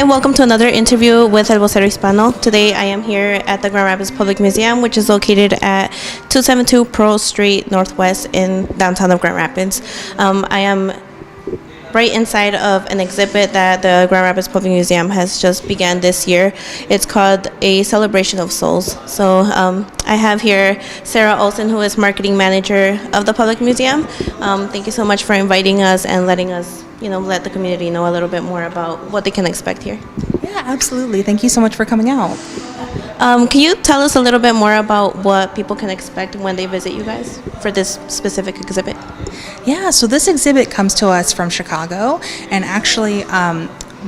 Hi, welcome to another interview with Vocero Hispano. Today I am here at the Grand Rapids Public Museum, which is located at 272 Pearl Street Northwest in downtown of Grand Rapids. I am right inside of an exhibit that the Grand Rapids Public Museum has just began this year. It's called A Celebration of Souls. So I have here Sarah Olson, who is marketing manager of the Public Museum. Thank you so much for inviting us and letting us let the community know a little bit more about what they can expect here. Yeah, absolutely. Thank you so much for coming out. Can you tell us a little bit more about what people can expect when they visit you guys for this specific exhibit? Yeah, so this exhibit comes to us from Chicago, and actually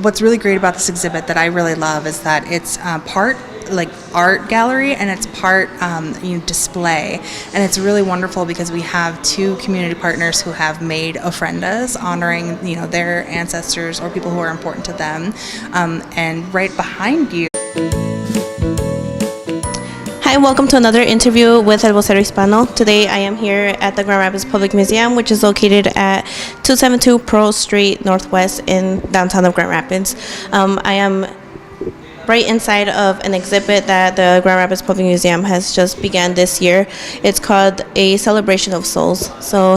what's really great about this exhibit that I really love is that it's part like art gallery and it's part display, and it's really wonderful because we have two community partners who have made ofrendas honoring their ancestors or people who are important to them, and right behind you. Hi, welcome to another interview with Vocero Hispano. Today I am here at the Grand Rapids Public Museum, which is located at 272 Pearl Street Northwest in downtown of Grand Rapids. I am right inside of an exhibit that the Grand Rapids Public Museum has just began this year. It's called A Celebration of Souls. So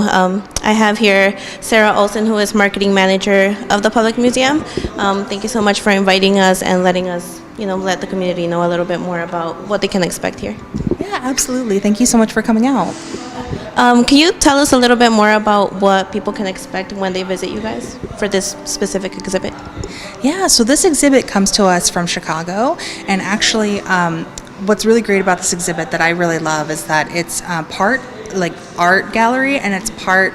I have here Sarah Olson, who is marketing manager of the Public Museum. Thank you so much for inviting us and letting us let the community know a little bit more about what they can expect here. Yeah, absolutely. Thank you so much for coming out. Can you tell us a little bit more about what people can expect when they visit you guys for this specific exhibit? Yeah, so this exhibit comes to us from Chicago, and actually what's really great about this exhibit that I really love is that it's part like art gallery and it's part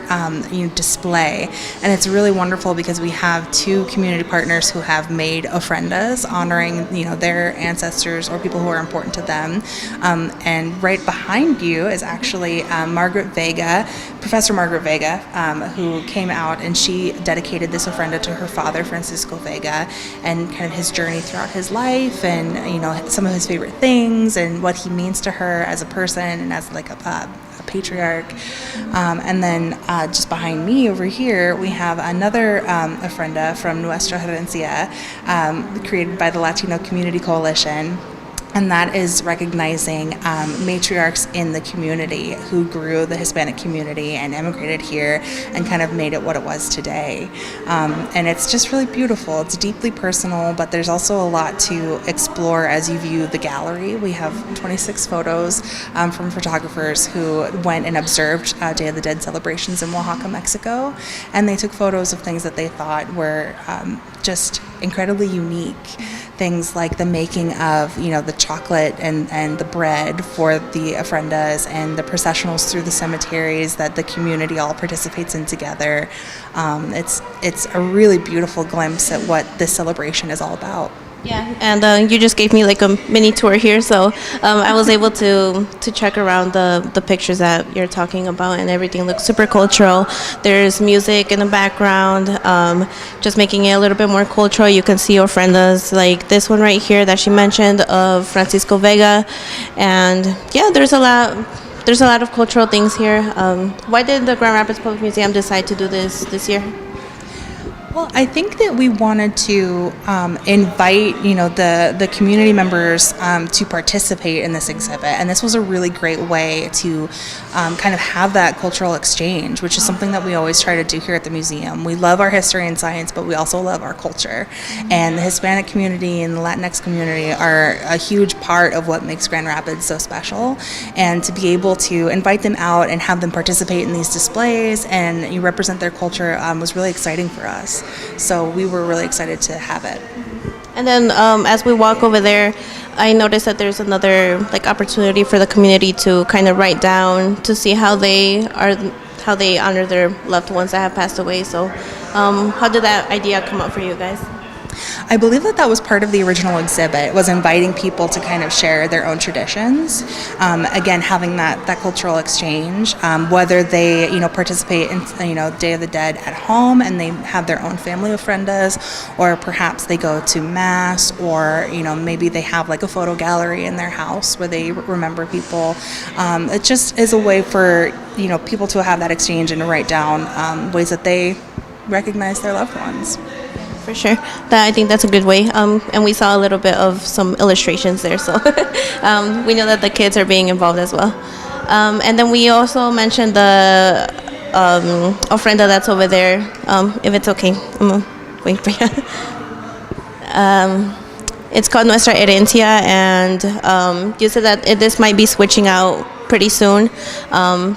display, and it's really wonderful because we have two community partners who have made ofrendas honoring their ancestors or people who are important to them, and right behind you is actually Professor Margaret Vega, who came out and she dedicated this ofrenda to her father, Francisco Vega, and kind of his journey throughout his life, and some of his favorite things and what he means to her as a person and as like a patriarch. And then just behind me over here we have another ofrenda from Nuestra Herencia, created by the Latino Community Coalition. And that is recognizing matriarchs in the community who grew the Hispanic community and immigrated here and kind of made it what it was today. And it's just really beautiful. It's deeply personal, but there's also a lot to explore as you view the gallery. We have 26 photos from photographers who went and observed Day of the Dead celebrations in Oaxaca, Mexico. And they took photos of things that they thought were just incredibly unique. Things like the making of the chocolate and the bread for the ofrendas, and the processionals through the cemeteries that the community all participates in together. It's a really beautiful glimpse at what this celebration is all about. Yeah, and you just gave me like a mini tour here, so I was able to check around the pictures that you're talking about, and everything looks super cultural. There's music in the background, just making it a little bit more cultural. You can see ofrendas like this one right here that she mentioned of Francisco Vega, and yeah, there's a lot of cultural things here. Why did the Grand Rapids Public Museum decide to do this year? Well, I think that we wanted to invite, the community members to participate in this exhibit, and this was a really great way to kind of have that cultural exchange, which is something that we always try to do here at the museum. We love our history and science, but we also love our culture, and the Hispanic community and the Latinx community are a huge part of what makes Grand Rapids so special, and to be able to invite them out and have them participate in these displays and you represent their culture was really exciting for us. So we were really excited to have it. And then as we walk over there, I noticed that there's another opportunity for the community to kind of write down to see how they honor their loved ones that have passed away. So how did that idea come up for you guys? I believe that was part of the original exhibit, was inviting people to kind of share their own traditions. Again, having that cultural exchange, whether they participate in Day of the Dead at home and they have their own family ofrendas, or perhaps they go to mass, or maybe they have like a photo gallery in their house where they remember people. It just is a way for people to have that exchange and to write down ways that they recognize their loved ones. For sure. I think that's a good way. And we saw a little bit of some illustrations there, so we know that the kids are being involved as well. And then we also mentioned the ofrenda that's over there. If it's okay, I'm gonna wait for you. It's called Nuestra Herencia, and you said that this might be switching out pretty soon,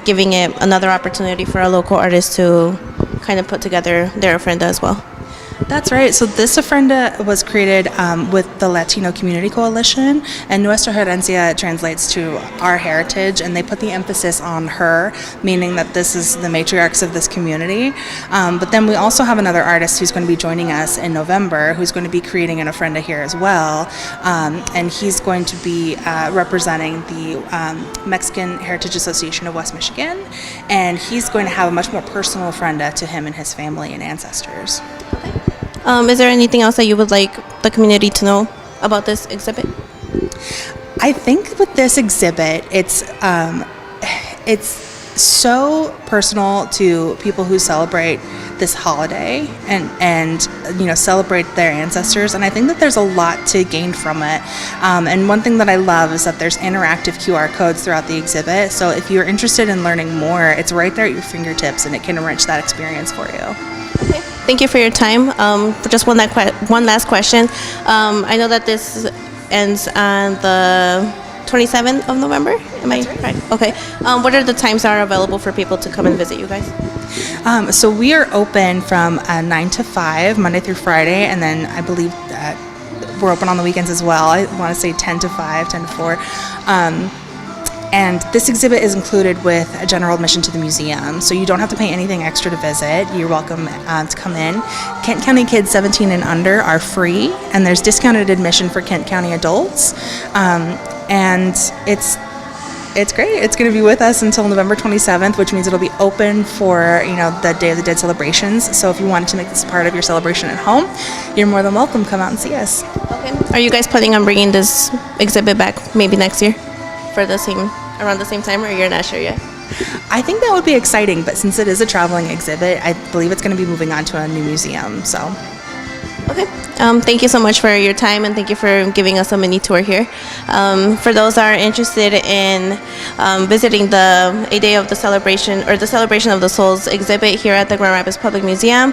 giving it another opportunity for a local artist to kind of put together their ofrenda as well. That's right. So this ofrenda was created with the Latino Community Coalition, and Nuestra Herencia translates to our heritage, and they put the emphasis on her, meaning that this is the matriarchs of this community. But then we also have another artist who's going to be joining us in November, who's going to be creating an ofrenda here as well, and he's going to be representing the Mexican Heritage Association of West Michigan, and he's going to have a much more personal ofrenda to him and his family and ancestors. Is there anything else that you would like the community to know about this exhibit? I think with this exhibit, it's so personal to people who celebrate this holiday and celebrate their ancestors, and I think that there's a lot to gain from it. And one thing that I love is that there's interactive QR codes throughout the exhibit, so if you're interested in learning more, it's right there at your fingertips, and it can enrich that experience for you. Okay. Thank you for your time. Just one last question. I know that this ends on the 27th of November. Am I right? Okay. What are the times that are available for people to come and visit you guys? So we are open from 9 to 5, Monday through Friday, and then I believe that we're open on the weekends as well. I want to say 10 to 5, 10 to 4. And this exhibit is included with a general admission to the museum, so you don't have to pay anything extra to visit. You're welcome to come in. Kent County kids 17 and under are free, and there's discounted admission for Kent County adults. And it's great. It's going to be with us until November 27th, which means it'll be open for the Day of the Dead celebrations. So if you wanted to make this part of your celebration at home, you're more than welcome. Come out and see us. Okay. Are you guys planning on bringing this exhibit back maybe next year for around the same time, or you're not sure yet? I think that would be exciting, but since it is a traveling exhibit, I believe it's going to be moving on to a new museum. So, okay. Thank you so much for your time, and thank you for giving us a mini tour here. For those that are interested in visiting A Day of the Celebration or the Celebration of the Souls exhibit here at the Grand Rapids Public Museum,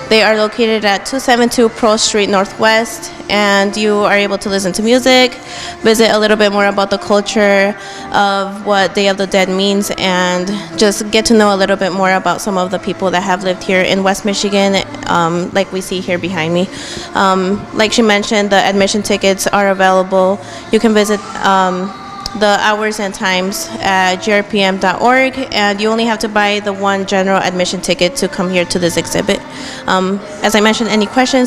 they are located at 272 Pearl Street Northwest, and you are able to listen to music, visit a little bit more about the culture of what Day of the Dead means, and just get to know a little bit more about some of the people that have lived here in West Michigan, like we see here behind me. Like she mentioned, the admission tickets are available. You can visit the hours and times at grpm.org, and you only have to buy the one general admission ticket to come here to this exhibit. As I mentioned, any questions,